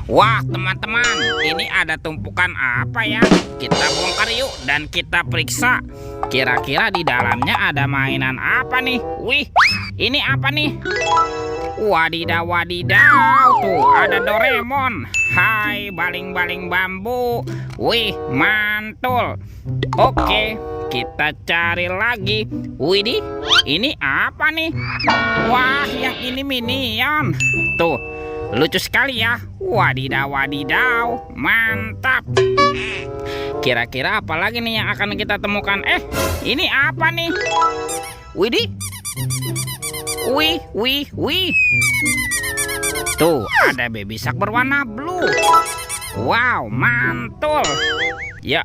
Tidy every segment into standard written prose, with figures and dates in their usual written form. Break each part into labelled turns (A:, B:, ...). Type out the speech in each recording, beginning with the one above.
A: Wah, teman-teman, ini ada tumpukan apa ya? Kita bongkar yuk dan kita periksa. Kira-kira di dalamnya ada mainan apa nih? Wih, ini apa nih? Wadidaw, wadidaw, tuh ada Doraemon. Hai, baling-baling bambu. Wih, mantul. Oke, kita cari lagi. Widih, ini apa nih? Wah, yang ini Minion. Tuh, lucu sekali ya. Wadidaw, wadidaw, mantap. Kira-kira apa lagi nih yang akan kita temukan? Ini apa nih? Widih. Wih, wih, wih. Tuh, ada baby shark berwarna blue. Wow, mantul. Ya,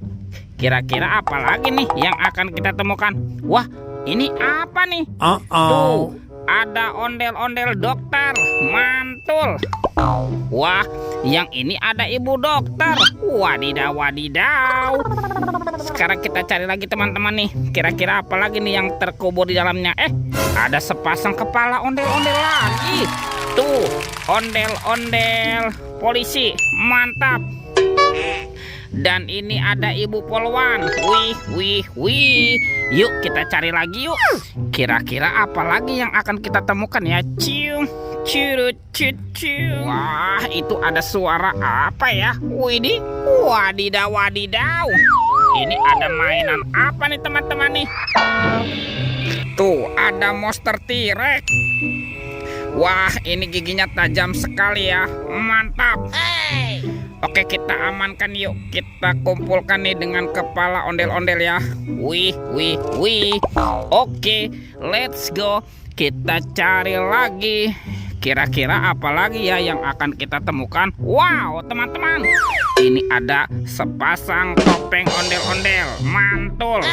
A: kira-kira apa lagi nih yang akan kita temukan? Wah, ini apa nih? Tuh, ada ondel-ondel dokter. Mantul. Wah, yang ini ada ibu dokter. Wadidaw, wadidaw. Sekarang kita cari lagi teman-teman nih. Kira-kira apa lagi nih yang terkubur di dalamnya? Ada sepasang kepala ondel-ondel lagi. Tuh, ondel-ondel polisi. Mantap. Dan ini ada ibu polwan. Wih, wih, wih. Yuk kita cari lagi yuk. Kira-kira apa lagi yang akan kita temukan ya? Cium, curut, cucu. Wah, itu ada suara apa ya? Widih, wadidaw, wadidaw. Ini ada mainan apa nih teman-teman nih? Tuh, ada monster T-Rex. Wah, ini giginya tajam sekali ya. Mantap. Oke, kita amankan yuk. Kita kumpulkan nih dengan kepala ondel-ondel ya. Wih, wih, wih. Oke, let's go. Kita cari lagi. Kira-kira apa lagi ya yang akan kita temukan? Wow, teman-teman. Ini ada sepasang topeng ondel-ondel. Mantul.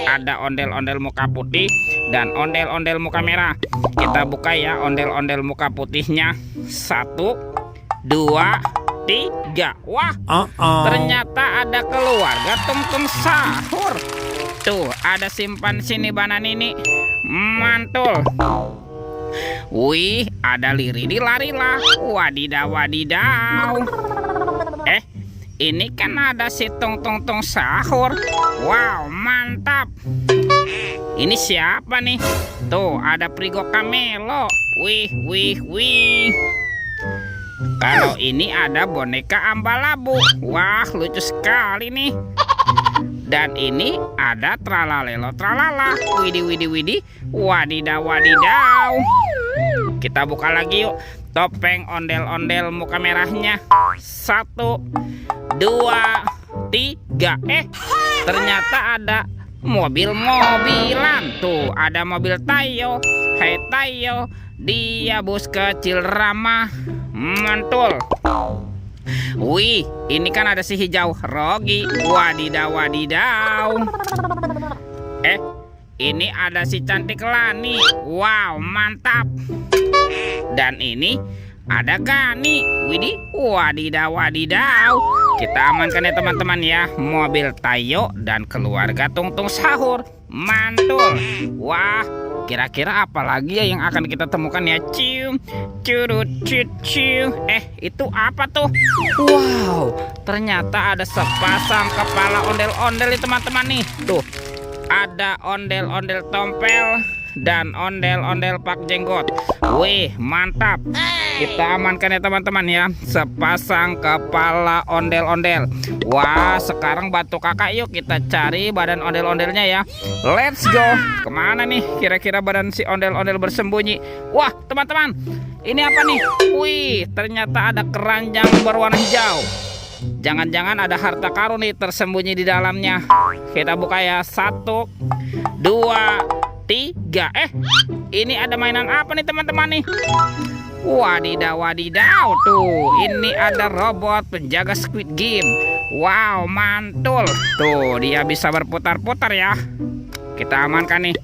A: Ada ondel-ondel muka putih dan ondel-ondel muka merah. Kita buka ya ondel-ondel muka putihnya. 1, 2, 3. Wah, ternyata ada keluarga Tung-Tung Sahur. Tuh, ada simpan sini banan ini. Mantul. Wih, ada Liridi Larila. Wadidaw, wadidaw. Ini kan ada si Tung-Tung Sahur. Wow, mantap. Ini siapa nih? Tuh, ada Prigo Camelo. Wih, wih, wih. Kalau ini ada boneka Ambalabu. Wah, lucu sekali nih. Dan ini ada Tralalelo Tralala. Widih, widih, widih. Wadidaw, wadidaw. Kita buka lagi yuk. Topeng ondel-ondel muka merahnya. 1, 2, 3. Ternyata ada mobil-mobilan. Tuh, ada mobil Tayo. Hai Tayo, dia bus kecil ramah. Mantul. Wih, ini kan ada si hijau Rogi. Wadidaw, wadidaw. Ini ada si cantik Lani. Wow, mantap. Dan ini ada Gani. Widih, wadidaw, wadidaw. Kita amankan ya teman-teman ya. Mobil Tayo dan keluarga Tung-Tung Sahur. Mantul. Wah, kira-kira apa lagi ya yang akan kita temukan ya? Cium, curut, cucu. Itu apa tuh? Wow, ternyata ada sepasang kepala ondel-ondel nih teman-teman nih. Tuh, ada ondel-ondel tompel dan ondel-ondel pak jenggot. Wih, mantap. Kita amankan ya teman-teman ya. Sepasang kepala ondel-ondel. Wah, sekarang bantu kakak yuk kita cari badan ondel-ondelnya ya. Let's go. Kemana nih kira-kira badan si ondel-ondel bersembunyi? Wah, teman-teman, ini apa nih? Wih, ternyata ada keranjang berwarna hijau. Jangan-jangan ada harta karun nih tersembunyi di dalamnya. Kita buka ya. 1, 2, 3. Ini ada mainan apa nih teman-teman nih? Wadidaw, wadidaw. Tuh, ini ada robot penjaga Squid Game. Wow, mantul. Tuh, dia bisa berputar-putar ya. Kita amankan nih.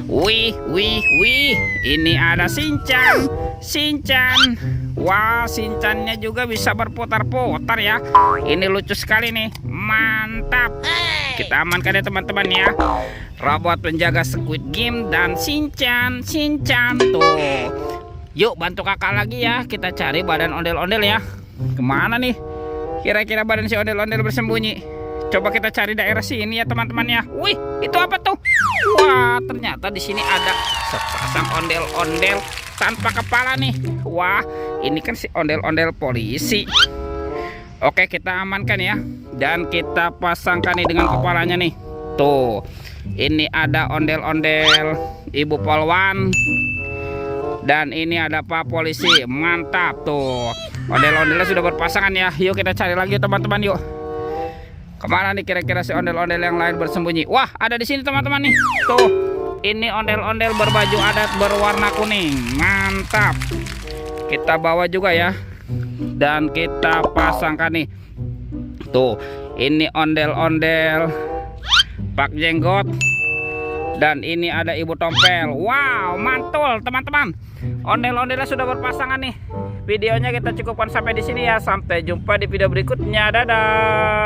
A: Wih, wih, wih. Ini ada Shinchan. Shinchan. Wah, Shinchannya juga bisa berputar-putar ya. Ini lucu sekali nih. Mantap. Kita amankan ya teman-teman ya. Robot penjaga Squid Game dan Shinchan. Shinchan tuh. Yuk bantu kakak lagi ya. Kita cari badan ondel-ondel ya. Kemana nih? Kira-kira badan si ondel-ondel bersembunyi. Coba kita cari daerah sini ya teman-teman ya. Wih, itu apa tuh? Wah, ternyata di sini ada sepasang ondel-ondel tanpa kepala nih. Wah, ini kan si ondel-ondel polisi. Oke, kita amankan ya. Dan kita pasangkan nih dengan kepalanya nih. Tuh, ini ada ondel-ondel Ibu Polwan. Dan ini ada Pak Polisi. Mantap tuh. Ondel-ondelnya sudah berpasangan ya. Yuk kita cari lagi teman-teman yuk. Kemana nih kira-kira si ondel-ondel yang lain bersembunyi? Wah, ada di sini teman-teman nih. Tuh, ini ondel-ondel berbaju adat berwarna kuning. Mantap. Kita bawa juga ya. Dan kita pasangkan nih. Tuh, ini ondel-ondel Pak Jenggot. Dan ini ada Ibu Tompel. Wow, mantul teman-teman. Ondel-ondelnya sudah berpasangan nih. Videonya kita cukupkan sampai di sini ya. Sampai jumpa di video berikutnya. Dadah.